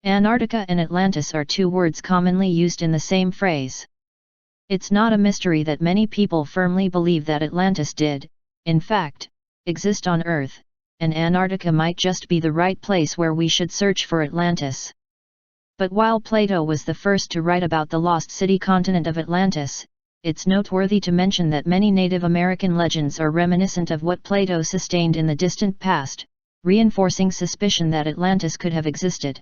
Antarctica and Atlantis are two words commonly used in the same phrase. It's not a mystery that many people firmly believe that Atlantis did, in fact, exist on Earth, and Antarctica might just be the right place where we should search for Atlantis. But while Plato was the first to write about the lost city continent of Atlantis, it's noteworthy to mention that many Native American legends are reminiscent of what Plato sustained in the distant past, reinforcing suspicion that Atlantis could have existed.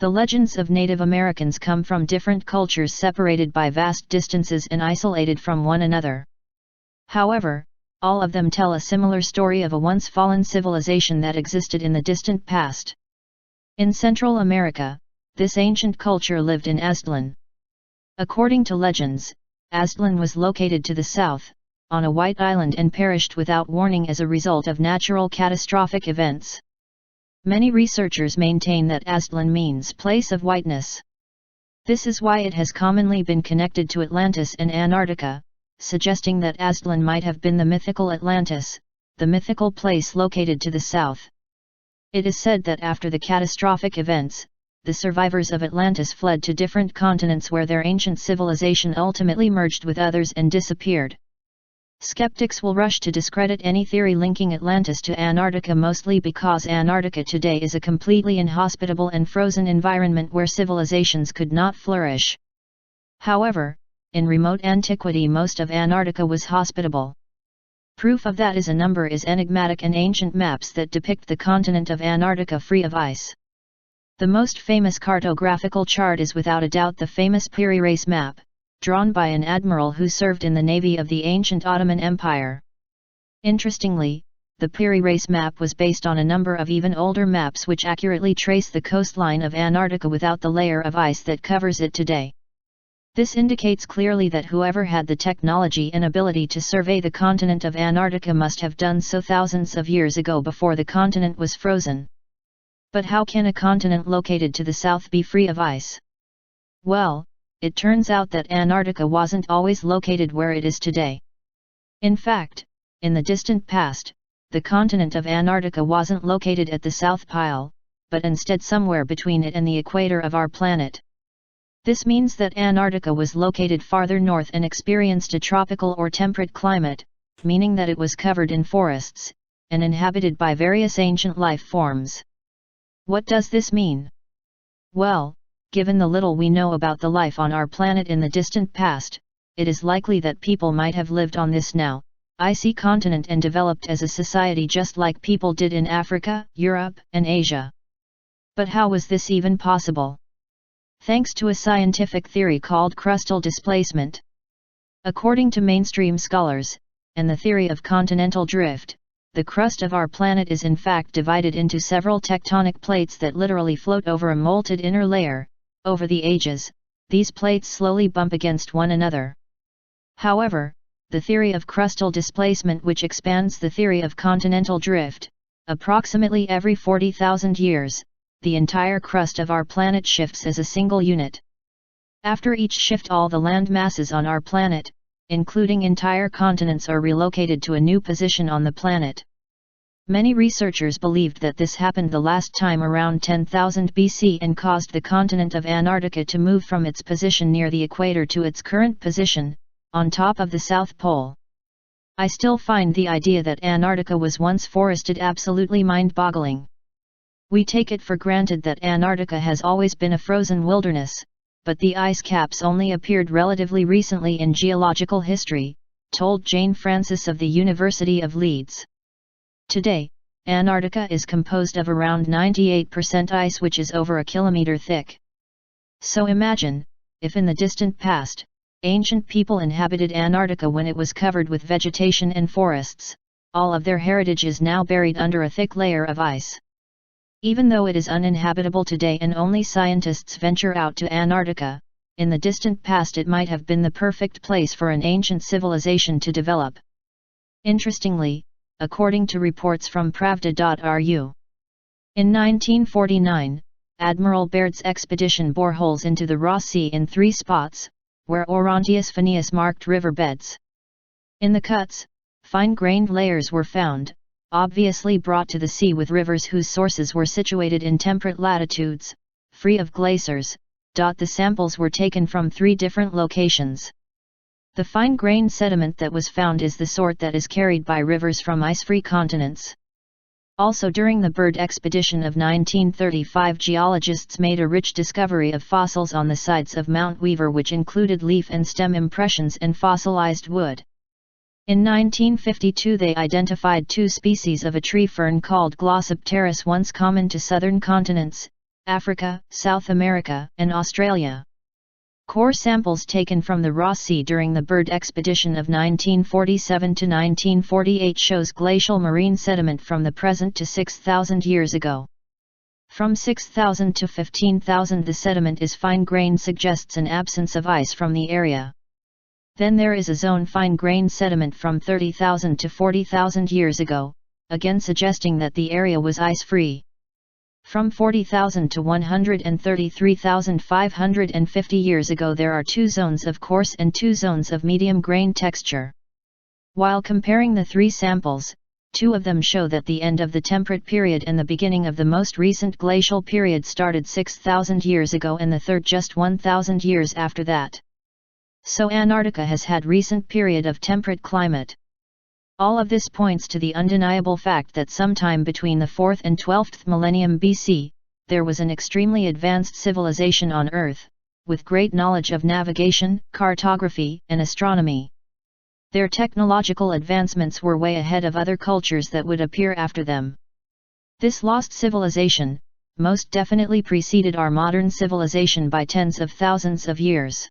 The legends of Native Americans come from different cultures separated by vast distances and isolated from one another. However, all of them tell a similar story of a once fallen civilization that existed in the distant past. In Central America, this ancient culture lived in Aztlan. According to legends, Aztlan was located to the south, on a white island, and perished without warning as a result of natural catastrophic events. Many researchers maintain that Aztlan means place of whiteness. This is why it has commonly been connected to Atlantis and Antarctica, suggesting that Aztlan might have been the mythical Atlantis, the mythical place located to the south. It is said that after the catastrophic events, the survivors of Atlantis fled to different continents where their ancient civilization ultimately merged with others and disappeared. Skeptics will rush to discredit any theory linking Atlantis to Antarctica, mostly because Antarctica today is a completely inhospitable and frozen environment where civilizations could not flourish. However, in remote antiquity most of Antarctica was hospitable. Proof of that is a number is enigmatic and ancient maps that depict the continent of Antarctica free of ice. The most famous cartographical chart is without a doubt the famous Piri Reis map, drawn by an admiral who served in the navy of the ancient Ottoman Empire. Interestingly, the Piri Reis map was based on a number of even older maps which accurately trace the coastline of Antarctica without the layer of ice that covers it today. This indicates clearly that whoever had the technology and ability to survey the continent of Antarctica must have done so thousands of years ago before the continent was frozen. But how can a continent located to the south be free of ice? Well, it turns out that Antarctica wasn't always located where it is today. In fact, in the distant past, the continent of Antarctica wasn't located at the South Pole, but instead somewhere between it and the equator of our planet. This means that Antarctica was located farther north and experienced a tropical or temperate climate, meaning that it was covered in forests, and inhabited by various ancient life forms. What does this mean? Well, given the little we know about the life on our planet in the distant past, it is likely that people might have lived on this now icy continent and developed as a society just like people did in Africa, Europe, and Asia. But how was this even possible? Thanks to a scientific theory called crustal displacement. According to mainstream scholars, and the theory of continental drift, the crust of our planet is in fact divided into several tectonic plates that literally float over a molten inner layer. Over the ages, these plates slowly bump against one another. However, the theory of crustal displacement, which expands the theory of continental drift, approximately every 40,000 years, the entire crust of our planet shifts as a single unit. After each shift, all the land masses on our planet, including entire continents, are relocated to a new position on the planet. Many researchers believed that this happened the last time around 10,000 BC and caused the continent of Antarctica to move from its position near the equator to its current position, on top of the South Pole. I still find the idea that Antarctica was once forested absolutely mind-boggling. We take it for granted that Antarctica has always been a frozen wilderness, but the ice caps only appeared relatively recently in geological history, told Jane Francis of the University of Leeds. Today, Antarctica is composed of around 98% ice, which is over a kilometer thick. So imagine, if in the distant past, ancient people inhabited Antarctica when it was covered with vegetation and forests, all of their heritage is now buried under a thick layer of ice. Even though it is uninhabitable today and only scientists venture out to Antarctica, in the distant past it might have been the perfect place for an ancient civilization to develop. Interestingly, according to reports from Pravda.ru, in 1949, Admiral Baird's expedition bore holes into the Ross Sea in 3 spots, where Orontius Finaeus marked riverbeds. In the cuts, fine-grained layers were found, obviously brought to the sea with rivers whose sources were situated in temperate latitudes, free of glaciers. The samples were taken from 3 different locations. The fine-grained sediment that was found is the sort that is carried by rivers from ice-free continents. Also during the bird expedition of 1935, geologists made a rich discovery of fossils on the sides of Mount Weaver, which included leaf and stem impressions and fossilized wood. In 1952 they identified 2 species of a tree fern called Glossopteris, once common to southern continents, Africa, South America, and Australia. Core samples taken from the Ross Sea during the bird expedition of 1947 to 1948 shows glacial marine sediment from the present to 6,000 years ago. From 6,000 to 15,000 the sediment is fine-grained, suggests an absence of ice from the area. Then there is a zone fine-grained sediment from 30,000 to 40,000 years ago, again suggesting that the area was ice-free. From 40,000 to 133,550 years ago there are 2 zones of coarse and 2 zones of medium grain texture. While comparing the 3 samples, 2 of them show that the end of the temperate period and the beginning of the most recent glacial period started 6,000 years ago, and the third just 1,000 years after that. So Antarctica has had recent period of temperate climate. All of this points to the undeniable fact that sometime between the 4th and 12th millennium BC, there was an extremely advanced civilization on Earth, with great knowledge of navigation, cartography, and astronomy. Their technological advancements were way ahead of other cultures that would appear after them. This lost civilization most definitely preceded our modern civilization by tens of thousands of years.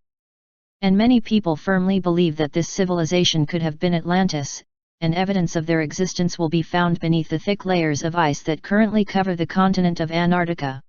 And many people firmly believe that this civilization could have been Atlantis, and evidence of their existence will be found beneath the thick layers of ice that currently cover the continent of Antarctica.